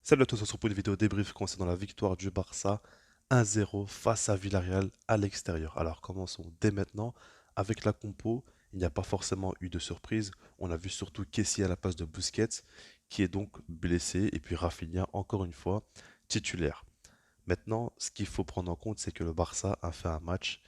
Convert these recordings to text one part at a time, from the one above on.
Salut à tous, on se retrouve pour une vidéo débrief concernant la victoire du Barça 1-0 face à Villarreal à l'extérieur. Alors commençons dès maintenant avec la compo. Il n'y a pas forcément eu de surprise. On a vu surtout Kessie à la place de Busquets qui est donc blessé et puis Rafinha encore une fois titulaire. Maintenant, ce qu'il faut prendre en compte, c'est que le Barça a fait un match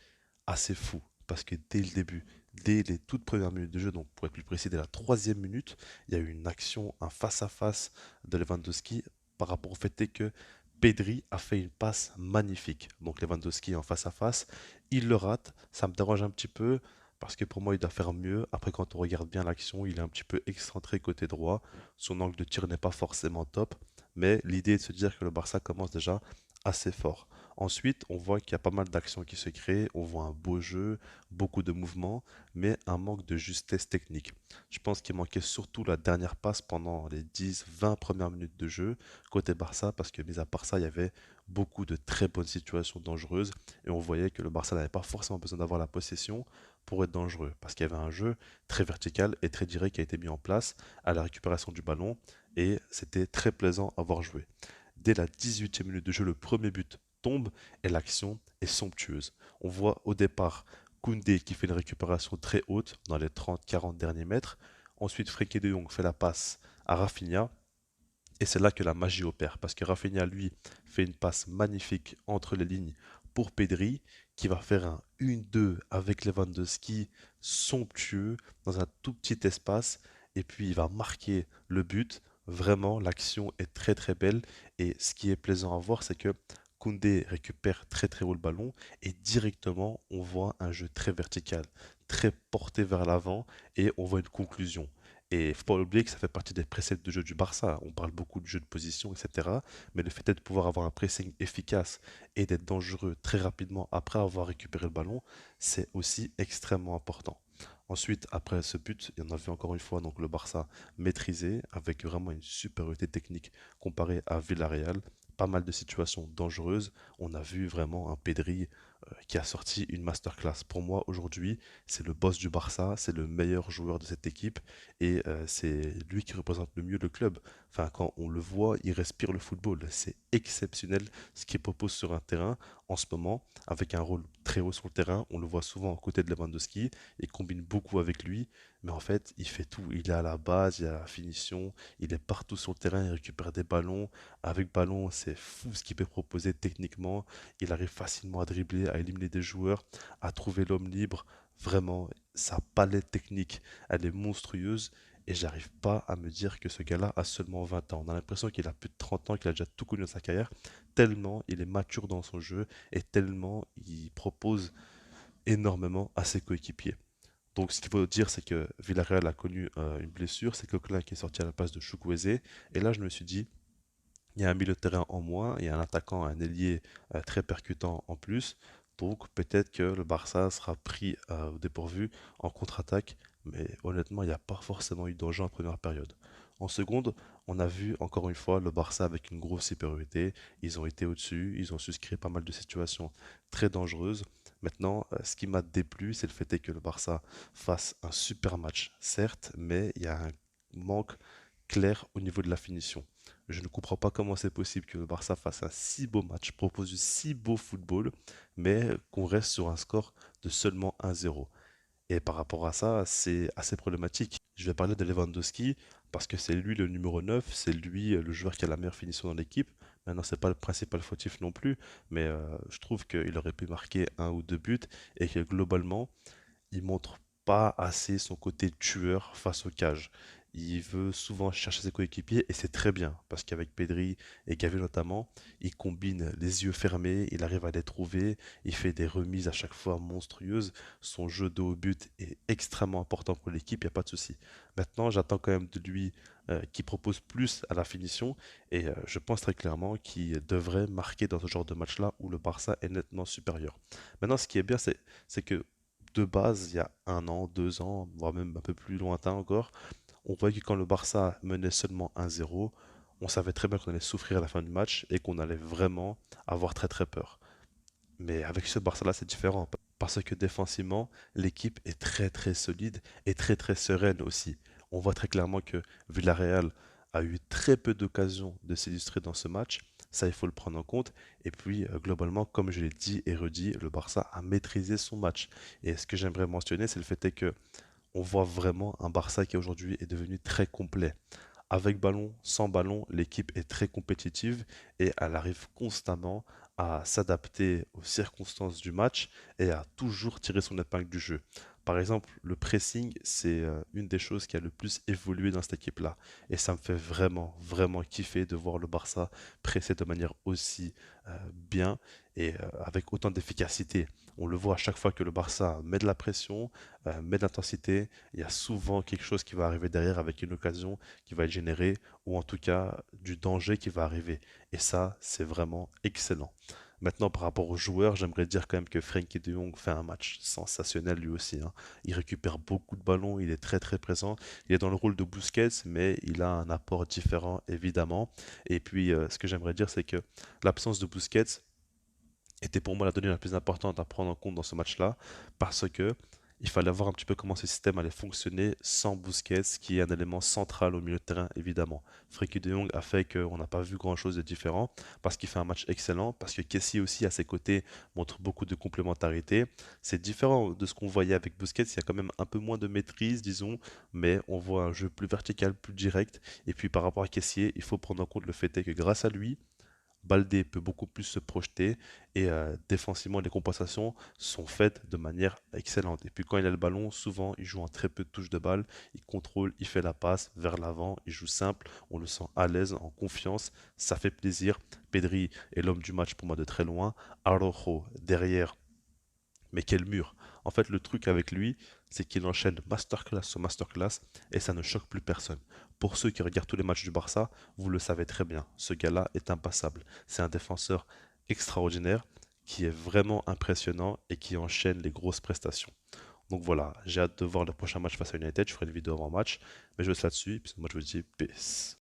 assez fou. Parce que dès le début, dès les toutes premières minutes de jeu, donc pour être plus précis, dès la troisième minute, il y a eu une action, un face-à-face de Lewandowski par rapport au fait que Pedri a fait une passe magnifique. Donc Lewandowski en face-à-face, il le rate. Ça me dérange un petit peu parce que pour moi, il doit faire mieux. Après, quand on regarde bien l'action, il est un petit peu excentré côté droit. Son angle de tir n'est pas forcément top. Mais l'idée est de se dire que le Barça commence déjà assez fort. Ensuite, on voit qu'il y a pas mal d'actions qui se créent, on voit un beau jeu, beaucoup de mouvements, mais un manque de justesse technique. Je pense qu'il manquait surtout la dernière passe pendant les 10-20 premières minutes de jeu côté Barça, parce que mis à part ça, il y avait beaucoup de très bonnes situations dangereuses, et on voyait que le Barça n'avait pas forcément besoin d'avoir la possession pour être dangereux, parce qu'il y avait un jeu très vertical et très direct qui a été mis en place à la récupération du ballon, et c'était très plaisant à voir jouer. Dès la 18e minute de jeu, le premier but tombe et l'action est somptueuse. On voit au départ Koundé qui fait une récupération très haute dans les 30-40 derniers mètres. Ensuite, Frenkie de Jong fait la passe à Rafinha. Et c'est là que la magie opère. Parce que Rafinha, lui, fait une passe magnifique entre les lignes pour Pedri, qui va faire un 1-2 avec Lewandowski somptueux dans un tout petit espace. Et puis il va marquer le but. Vraiment, l'action est très très belle. Et ce qui est plaisant à voir, c'est que Koundé récupère très très haut le ballon et directement on voit un jeu très vertical, très porté vers l'avant et on voit une conclusion. Et il faut pas oublier que ça fait partie des préceptes de jeu du Barça. On parle beaucoup de jeu de position, etc. Mais le fait de pouvoir avoir un pressing efficace et d'être dangereux très rapidement après avoir récupéré le ballon, c'est aussi extrêmement important. Ensuite, après ce but, il y en a vu encore une fois donc le Barça maîtrisé avec vraiment une supériorité technique comparée à Villarreal. Pas mal de situations dangereuses. On a vu vraiment un Pedri qui a sorti une masterclass. Pour moi, aujourd'hui, c'est le boss du Barça, c'est le meilleur joueur de cette équipe et c'est lui qui représente le mieux le club. Enfin, quand on le voit, il respire le football. C'est exceptionnel ce qu'il propose sur un terrain en ce moment, avec un rôle très haut sur le terrain. On le voit souvent à côté de Lewandowski et combine beaucoup avec lui. Mais en fait, il fait tout. Il est à la base, il est à la finition, il est partout sur le terrain, il récupère des ballons. Avec ballon, c'est fou ce qu'il peut proposer techniquement. Il arrive facilement à dribbler, à éliminer des joueurs, à trouver l'homme libre. Vraiment, sa palette technique, elle est monstrueuse et j'arrive pas à me dire que ce gars-là a seulement 20 ans. On a l'impression qu'il a plus de 30 ans, qu'il a déjà tout connu dans sa carrière, tellement il est mature dans son jeu et tellement il propose énormément à ses coéquipiers. Donc ce qu'il faut dire, c'est que Villarreal a connu une blessure, c'est Coquelin qui est sorti à la place de Chukwueze, et là je me suis dit, il y a un milieu de terrain en moins, il y a un attaquant, un ailier très percutant en plus. Donc peut-être que le Barça sera pris au dépourvu en contre-attaque, mais honnêtement, il n'y a pas forcément eu d'enjeu en première période. En seconde, on a vu encore une fois le Barça avec une grosse supériorité. Ils ont été au-dessus, ils ont su se créer pas mal de situations très dangereuses. Maintenant, ce qui m'a déplu, c'est le fait est que le Barça fasse un super match, certes, mais il y a un manque clair au niveau de la finition. Je ne comprends pas comment c'est possible que le Barça fasse un si beau match, propose du si beau football, mais qu'on reste sur un score de seulement 1-0. Et par rapport à ça, c'est assez problématique. Je vais parler de Lewandowski parce que c'est lui le numéro 9, c'est lui le joueur qui a la meilleure finition dans l'équipe. Maintenant, c'est pas le principal fautif non plus, mais je trouve qu'il aurait pu marquer un ou deux buts et que globalement, il montre pas assez son côté tueur face au cage. Il veut souvent chercher ses coéquipiers et c'est très bien parce qu'avec Pedri et Gavi notamment, il combine les yeux fermés, il arrive à les trouver, il fait des remises à chaque fois monstrueuses. Son jeu de haut but est extrêmement important pour l'équipe, il n'y a pas de souci. Maintenant, j'attends quand même de lui qui propose plus à la finition et je pense très clairement qu'il devrait marquer dans ce genre de match-là où le Barça est nettement supérieur. Maintenant, ce qui est bien, c'est que de base, il y a un an, 2 ans, voire même un peu plus lointain encore, on voyait que quand le Barça menait seulement 1-0, on savait très bien qu'on allait souffrir à la fin du match et qu'on allait vraiment avoir très très peur. Mais avec ce Barça-là, c'est différent parce que défensivement, l'équipe est très très solide et très très sereine aussi. On voit très clairement que Villarreal a eu très peu d'occasions de s'illustrer dans ce match. Ça, il faut le prendre en compte. Et puis, globalement, comme je l'ai dit et redit, le Barça a maîtrisé son match. Et ce que j'aimerais mentionner, c'est le fait est que on voit vraiment un Barça qui aujourd'hui est devenu très complet. Avec ballon, sans ballon, l'équipe est très compétitive et elle arrive constamment à s'adapter aux circonstances du match et à toujours tirer son épingle du jeu. Par exemple, le pressing, c'est une des choses qui a le plus évolué dans cette équipe-là. Et ça me fait vraiment, vraiment kiffer de voir le Barça presser de manière aussi bien et avec autant d'efficacité. On le voit à chaque fois que le Barça met de la pression, met de l'intensité, il y a souvent quelque chose qui va arriver derrière avec une occasion qui va être généré, ou en tout cas du danger qui va arriver. Et ça, c'est vraiment excellent. Maintenant, par rapport aux joueurs, j'aimerais dire quand même que Frenkie de Jong fait un match sensationnel lui aussi, hein. Il récupère beaucoup de ballons, il est très très présent. Il est dans le rôle de Busquets, mais il a un apport différent évidemment. Et puis, ce que j'aimerais dire, c'est que l'absence de Busquets était pour moi la donnée la plus importante à prendre en compte dans ce match-là, parce que il fallait voir un petit peu comment ce système allait fonctionner sans Busquets, qui est un élément central au milieu de terrain, évidemment. Frenkie de Jong a fait qu'on n'a pas vu grand-chose de différent, parce qu'il fait un match excellent, parce que Kessie aussi, à ses côtés, montre beaucoup de complémentarité. C'est différent de ce qu'on voyait avec Busquets, il y a quand même un peu moins de maîtrise, disons, mais on voit un jeu plus vertical, plus direct. Et puis par rapport à Kessie, il faut prendre en compte le fait est que grâce à lui, Baldé peut beaucoup plus se projeter et défensivement les compensations sont faites de manière excellente. Et puis quand il a le ballon, souvent il joue en très peu de touches de balle, il contrôle, il fait la passe vers l'avant, il joue simple, on le sent à l'aise, en confiance, ça fait plaisir. Pedri est l'homme du match pour moi de très loin. Araujo derrière, mais quel mur! En fait, le truc avec lui, c'est qu'il enchaîne masterclass sur masterclass et ça ne choque plus personne. Pour ceux qui regardent tous les matchs du Barça, vous le savez très bien, ce gars-là est impassable. C'est un défenseur extraordinaire qui est vraiment impressionnant et qui enchaîne les grosses prestations. Donc voilà, j'ai hâte de voir le prochain match face à United. Je ferai une vidéo avant match, mais je laisse là-dessus. Puis moi, je vous dis peace.